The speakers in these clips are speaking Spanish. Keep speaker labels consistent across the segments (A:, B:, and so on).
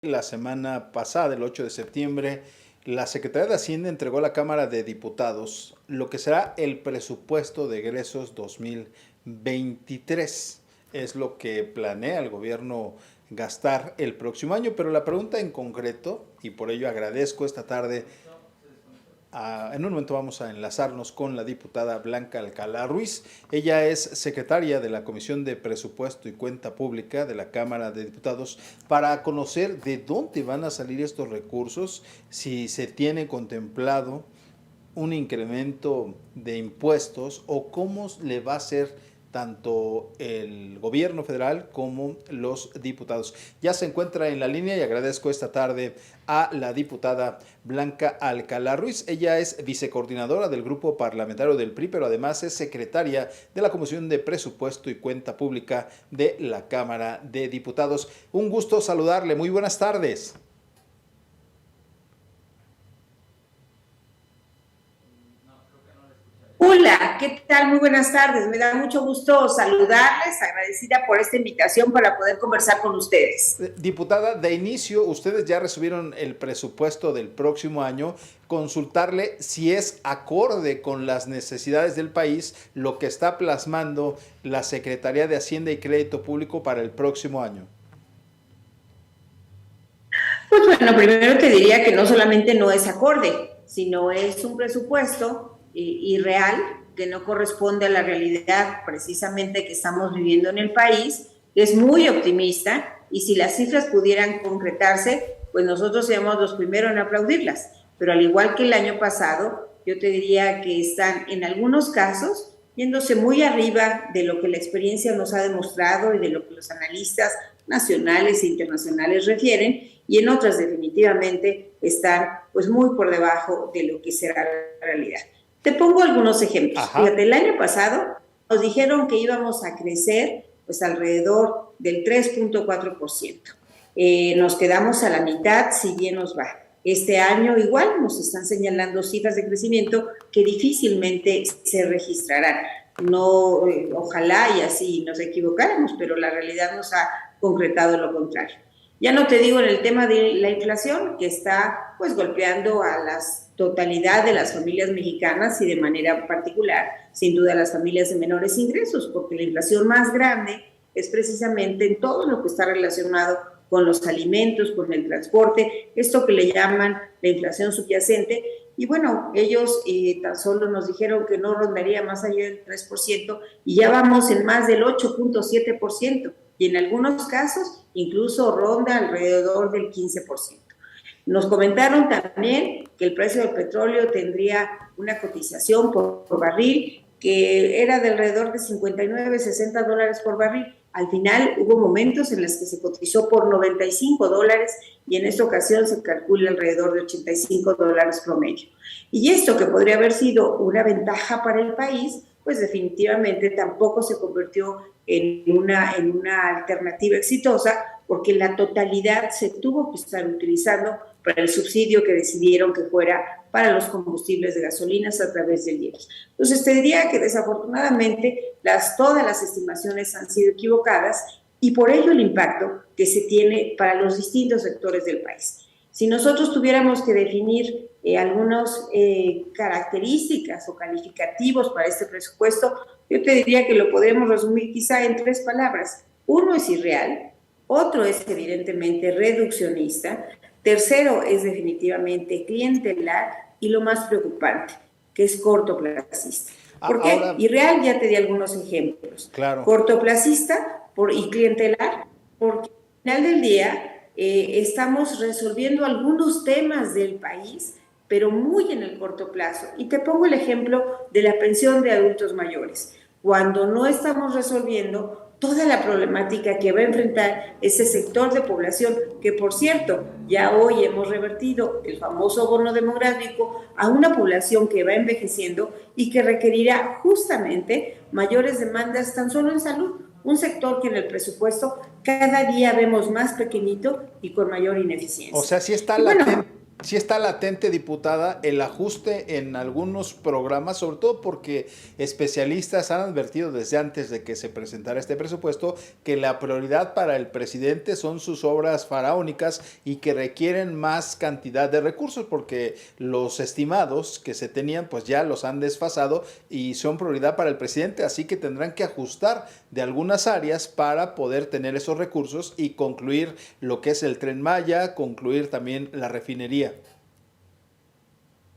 A: La semana pasada, el 8 de septiembre, la Secretaría de Hacienda entregó a la Cámara de Diputados lo que será el presupuesto de egresos 2023. Es lo que planea el gobierno gastar el próximo año, pero la pregunta en concreto, y por ello agradezco esta tarde en un momento vamos a enlazarnos con la diputada Blanca Alcalá Ruiz. Ella es secretaria de la Comisión de Presupuesto y Cuenta Pública de la Cámara de Diputados para conocer de dónde van a salir estos recursos, si se tiene contemplado un incremento de impuestos o cómo le va a ser tanto el gobierno federal como los diputados. Ya se encuentra en la línea y agradezco esta tarde a la diputada Blanca Alcalá Ruiz. Ella es vicecoordinadora del grupo parlamentario del PRI, pero además es secretaria de la Comisión de Presupuesto y Cuenta Pública de la Cámara de Diputados. Un gusto saludarle. Muy buenas tardes.
B: Hola, ¿qué tal? Muy buenas tardes. Me da mucho gusto saludarles, agradecida por esta invitación para poder conversar con ustedes.
A: Diputada, de inicio, ustedes ya recibieron el presupuesto del próximo año. Consultarle si es acorde con las necesidades del país lo que está plasmando la Secretaría de Hacienda y Crédito Público para el próximo año.
B: Pues bueno, primero te diría que no solamente no es acorde, sino es un presupuesto irreal que no corresponde a la realidad precisamente que estamos viviendo en el país, que es muy optimista y si las cifras pudieran concretarse, pues nosotros seríamos los primeros en aplaudirlas. Pero al igual que el año pasado, yo te diría que están en algunos casos yéndose muy arriba de lo que la experiencia nos ha demostrado y de lo que los analistas nacionales e internacionales refieren, y en otras definitivamente están pues muy por debajo de lo que será la realidad. Te pongo algunos ejemplos. Fíjate, el año pasado nos dijeron que íbamos a crecer pues alrededor del 3.4%. Nos quedamos a la mitad, si bien nos va. Este año igual nos están señalando cifras de crecimiento que difícilmente se registrarán. No, ojalá y así nos equivocáramos, pero la realidad nos ha concretado lo contrario. Ya no te digo en el tema de la inflación, que está pues golpeando a la totalidad de las familias mexicanas y de manera particular, sin duda, las familias de menores ingresos, porque la inflación más grande es precisamente en todo lo que está relacionado con los alimentos, con el transporte, esto que le llaman la inflación subyacente. Y bueno, ellos tan solo nos dijeron que no rondaría más allá del 3% y ya vamos en más del 8.7%. Y en algunos casos incluso ronda alrededor del 15%. Nos comentaron también que el precio del petróleo tendría una cotización por barril que era de alrededor de 59, 60 dólares por barril. Al final hubo momentos en los que se cotizó por 95 dólares y en esta ocasión se calcula alrededor de 85 dólares promedio. Y esto que podría haber sido una ventaja para el país, pues definitivamente tampoco se convirtió en una alternativa exitosa, porque la totalidad se tuvo que estar utilizando para el subsidio que decidieron que fuera para los combustibles de gasolinas a través del IEPS. Entonces te diría que desafortunadamente todas las estimaciones han sido equivocadas y por ello el impacto que se tiene para los distintos sectores del país. Si nosotros tuviéramos que definir algunas características o calificativos para este presupuesto, yo te diría que lo podemos resumir quizá en 3 palabras. Uno es irreal, otro es evidentemente reduccionista, tercero es definitivamente clientelar y lo más preocupante, que es cortoplacista. ¿Por qué? Ahora, irreal, ya te di algunos ejemplos.
A: Claro.
B: Cortoplacista y clientelar, porque al final del día estamos resolviendo algunos temas del país, pero muy en el corto plazo. Y te pongo el ejemplo de la pensión de adultos mayores. Cuando no estamos resolviendo toda la problemática que va a enfrentar ese sector de población, que por cierto, ya hoy hemos revertido el famoso bono demográfico a una población que va envejeciendo y que requerirá justamente mayores demandas tan solo en salud, un sector que en el presupuesto cada día vemos más pequeñito y con mayor ineficiencia.
A: O sea, sí está latente. Bueno, Sí está latente, diputada, el ajuste en algunos programas, sobre todo porque especialistas han advertido desde antes de que se presentara este presupuesto que la prioridad para el presidente son sus obras faraónicas y que requieren más cantidad de recursos porque los estimados que se tenían pues ya los han desfasado y son prioridad para el presidente, así que tendrán que ajustar de algunas áreas para poder tener esos recursos y concluir lo que es el Tren Maya, concluir también la refinería.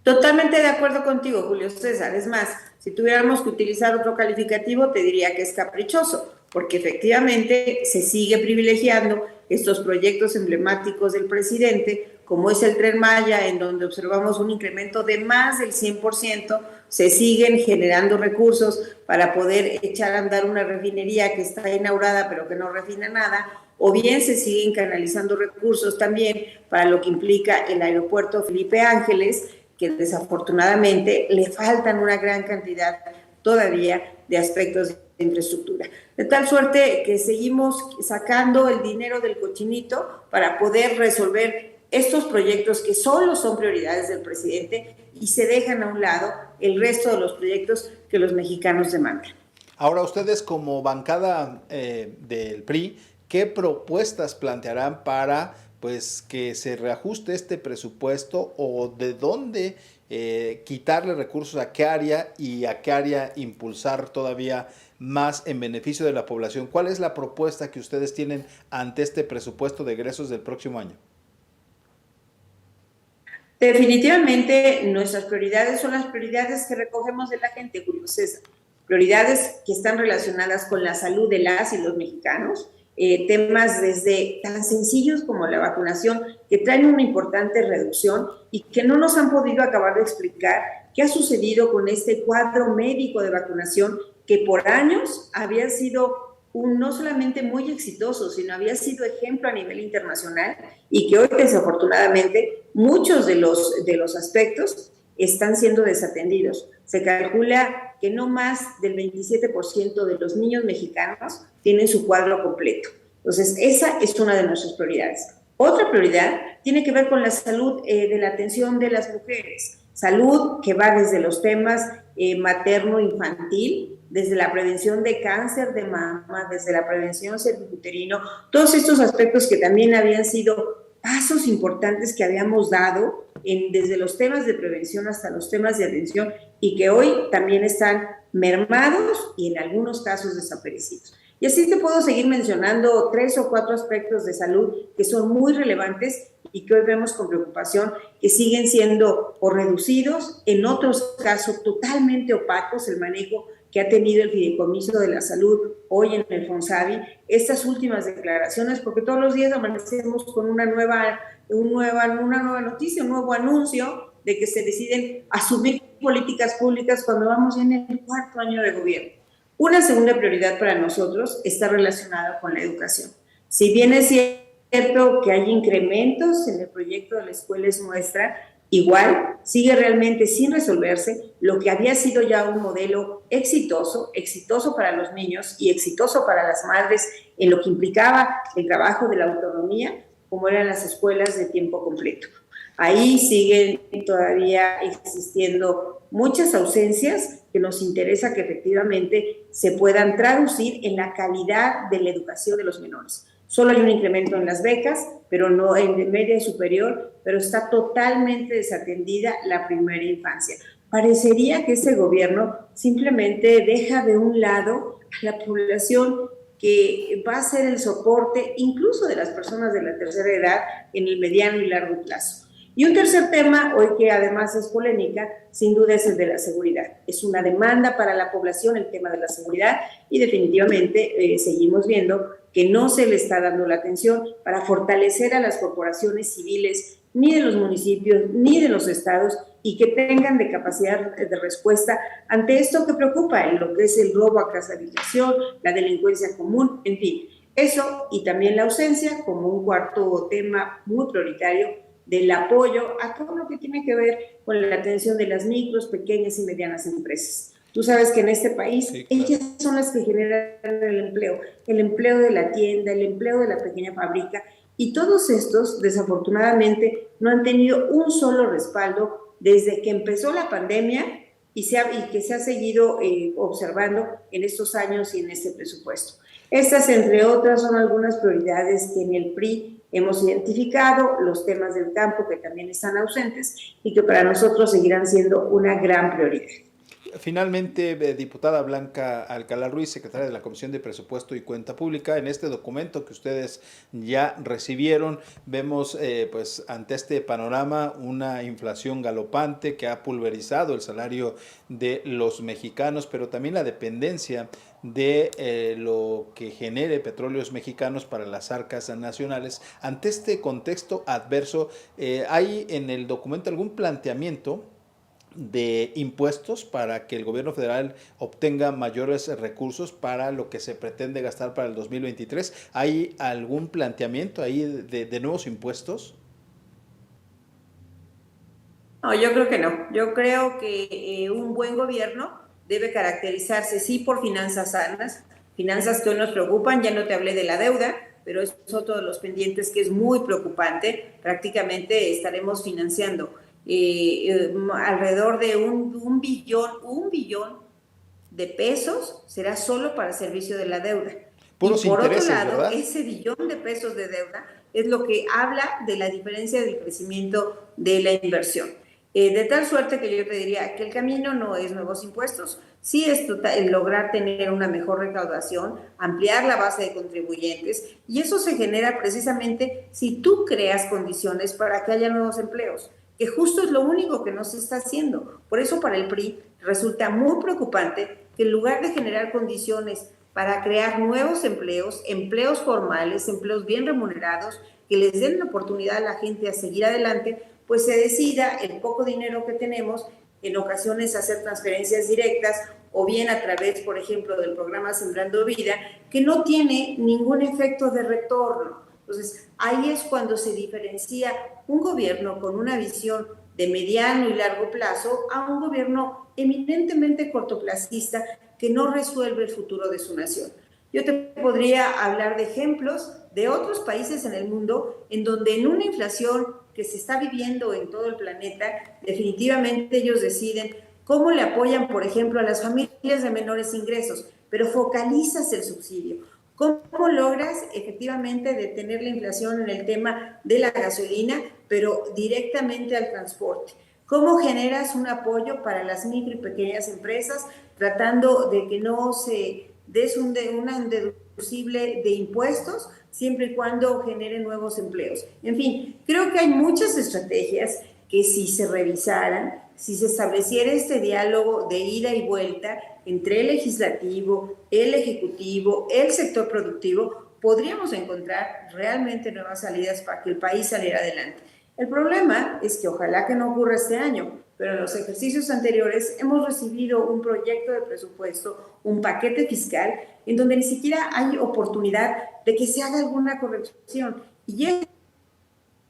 B: Totalmente de acuerdo contigo, Julio César. Es más, si tuviéramos que utilizar otro calificativo, te diría que es caprichoso, porque efectivamente se sigue privilegiando estos proyectos emblemáticos del presidente, como es el Tren Maya, en donde observamos un incremento de más del 100%, se siguen generando recursos para poder echar a andar una refinería que está inaugurada pero que no refina nada, o bien se siguen canalizando recursos también para lo que implica el aeropuerto Felipe Ángeles, que desafortunadamente le faltan una gran cantidad todavía de aspectos de infraestructura. De tal suerte que seguimos sacando el dinero del cochinito para poder resolver estos proyectos que solo son prioridades del presidente y se dejan a un lado el resto de los proyectos que los mexicanos demandan.
A: Ahora ustedes como bancada del PRI, ¿qué propuestas plantearán para pues que se reajuste este presupuesto o de dónde quitarle recursos a qué área y a qué área impulsar todavía más en beneficio de la población? ¿Cuál es la propuesta que ustedes tienen ante este presupuesto de egresos del próximo año?
B: Definitivamente nuestras prioridades son las prioridades que recogemos de la gente, Julio César. Prioridades que están relacionadas con la salud de las y los mexicanos, temas desde tan sencillos como la vacunación, que traen una importante reducción y que no nos han podido acabar de explicar qué ha sucedido con este cuadro médico de vacunación que por años había sido no solamente muy exitoso, sino había sido ejemplo a nivel internacional y que hoy desafortunadamente muchos de los aspectos están siendo desatendidos. Se calcula que no más del 27% de los niños mexicanos tienen su cuadro completo. Entonces, esa es una de nuestras prioridades. Otra prioridad tiene que ver con la salud de la atención de las mujeres. Salud que va desde los temas materno-infantil, desde la prevención de cáncer de mama, desde la prevención cervicuterino, todos estos aspectos que también habían sido pasos importantes que habíamos dado desde los temas de prevención hasta los temas de atención y que hoy también están mermados y en algunos casos desaparecidos. Y así te puedo seguir mencionando 3 o 4 aspectos de salud que son muy relevantes y que hoy vemos con preocupación que siguen siendo o reducidos, en otros casos totalmente opacos el manejo que ha tenido el Fideicomiso de la Salud hoy en el Fonsavi, estas últimas declaraciones, porque todos los días amanecemos con una nueva noticia, un nuevo anuncio de que se deciden asumir políticas públicas cuando vamos en el 4º año de gobierno. Una segunda prioridad para nosotros está relacionada con la educación. Si bien es cierto que hay incrementos en el proyecto de la Escuela es Nuestra, igual sigue realmente sin resolverse lo que había sido ya un modelo exitoso para los niños y exitoso para las madres en lo que implicaba el trabajo de la autonomía, como eran las escuelas de tiempo completo. Ahí siguen todavía existiendo muchas ausencias que nos interesa que efectivamente se puedan traducir en la calidad de la educación de los menores. Solo hay un incremento en las becas, pero no en media y superior, pero está totalmente desatendida la primera infancia. Parecería que este gobierno simplemente deja de un lado a la población que va a ser el soporte incluso de las personas de la tercera edad en el mediano y largo plazo. Y un tercer tema, hoy que además es polémica, sin duda es el de la seguridad. Es una demanda para la población el tema de la seguridad y definitivamente seguimos viendo que no se le está dando la atención para fortalecer a las corporaciones civiles, ni de los municipios, ni de los estados, y que tengan de capacidad de respuesta ante esto que preocupa, en lo que es el robo a casa habitación, la delincuencia común, en fin. Eso y también la ausencia como un cuarto tema muy prioritario del apoyo a todo lo que tiene que ver con la atención de las micros, pequeñas y medianas empresas. Tú sabes que en este país sí, claro, ellas son las que generan el empleo de la tienda, el empleo de la pequeña fábrica, Y todos estos, desafortunadamente, no han tenido un solo respaldo desde que empezó la pandemia y que se ha seguido observando en estos años y en este presupuesto. Estas, entre otras, son algunas prioridades que en el PRI hemos identificado, los temas del campo que también están ausentes y que para nosotros seguirán siendo una gran prioridad.
A: Finalmente, diputada Blanca Alcalá Ruiz, secretaria de la Comisión de Presupuesto y Cuenta Pública, en este documento que ustedes ya recibieron, vemos pues ante este panorama una inflación galopante que ha pulverizado el salario de los mexicanos, pero también la dependencia de lo que genere Petróleos Mexicanos para las arcas nacionales. Ante este contexto adverso, ¿hay en el documento algún planteamiento de impuestos para que el gobierno federal obtenga mayores recursos para lo que se pretende gastar para el 2023? ¿Hay algún planteamiento ahí de nuevos impuestos?
B: No, yo creo que no. Yo creo que un buen gobierno debe caracterizarse, sí, por finanzas sanas, finanzas que hoy nos preocupan. Ya no te hablé de la deuda, pero es otro de los pendientes que es muy preocupante. Prácticamente estaremos financiando alrededor de un billón de pesos será solo para servicio de la deuda. Y
A: Puros
B: por otro
A: intereses,
B: lado,
A: ¿verdad?
B: ese billón de pesos de deuda es lo que habla de la diferencia del crecimiento de la inversión. De tal suerte que yo te diría que el camino no es nuevos impuestos, sí es lograr tener una mejor recaudación, ampliar la base de contribuyentes, y eso se genera precisamente si tú creas condiciones para que haya nuevos empleos, que justo es lo único que no se está haciendo. Por eso para el PRI resulta muy preocupante que en lugar de generar condiciones para crear nuevos empleos, empleos formales, empleos bien remunerados, que les den la oportunidad a la gente a seguir adelante, pues se decida el poco dinero que tenemos, en ocasiones hacer transferencias directas o bien a través, por ejemplo, del programa Sembrando Vida, que no tiene ningún efecto de retorno. Entonces, ahí es cuando se diferencia un gobierno con una visión de mediano y largo plazo a un gobierno eminentemente cortoplacista que no resuelve el futuro de su nación. Yo te podría hablar de ejemplos de otros países en el mundo en donde en una inflación que se está viviendo en todo el planeta, definitivamente ellos deciden cómo le apoyan, por ejemplo, a las familias de menores ingresos, pero focalizas el subsidio. ¿Cómo logras efectivamente detener la inflación en el tema de la gasolina, pero directamente al transporte? ¿Cómo generas un apoyo para las micro y pequeñas empresas, tratando de que no se des un deducible de impuestos, siempre y cuando generen nuevos empleos? En fin, creo que hay muchas estrategias que si se revisaran, si se estableciera este diálogo de ida y vuelta entre el legislativo, el ejecutivo, el sector productivo, podríamos encontrar realmente nuevas salidas para que el país saliera adelante. El problema es que ojalá que no ocurra este año, pero en los ejercicios anteriores hemos recibido un proyecto de presupuesto, un paquete fiscal, en donde ni siquiera hay oportunidad de que se haga alguna corrección. Y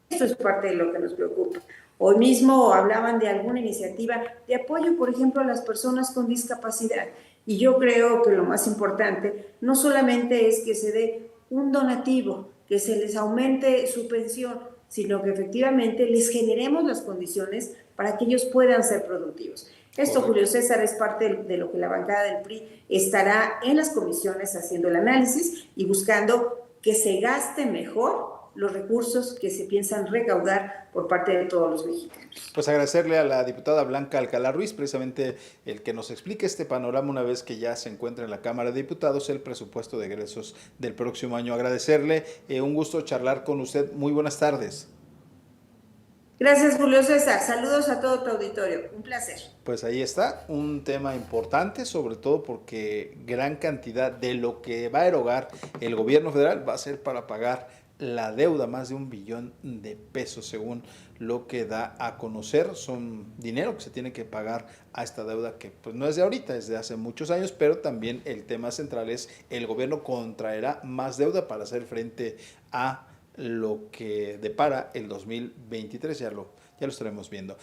B: esto es parte de lo que nos preocupa. Hoy mismo hablaban de alguna iniciativa de apoyo, por ejemplo, a las personas con discapacidad. Y yo creo que lo más importante no solamente es que se dé un donativo, que se les aumente su pensión, sino que efectivamente les generemos las condiciones para que ellos puedan ser productivos. Esto,
A: Correcto.
B: Julio César, es parte de lo que la bancada del PRI estará en las comisiones haciendo el análisis y buscando que se gaste mejor los recursos que se piensan recaudar por parte de todos los mexicanos.
A: Pues agradecerle a la diputada Blanca Alcalá Ruiz, precisamente el que nos explique este panorama una vez que ya se encuentra en la Cámara de Diputados el presupuesto de egresos del próximo año. Agradecerle, un gusto charlar con usted. Muy buenas tardes.
B: Gracias, Julio César. Saludos a todo tu auditorio. Un placer.
A: Pues ahí está, un tema importante, sobre todo porque gran cantidad de lo que va a erogar el gobierno federal va a ser para pagar la deuda, más de 1 billón de pesos, según lo que da a conocer. Son dinero que se tiene que pagar a esta deuda que pues no es de ahorita, es de hace muchos años, pero también el tema central es el gobierno contraerá más deuda para hacer frente a lo que depara el 2023, ya lo estaremos viendo.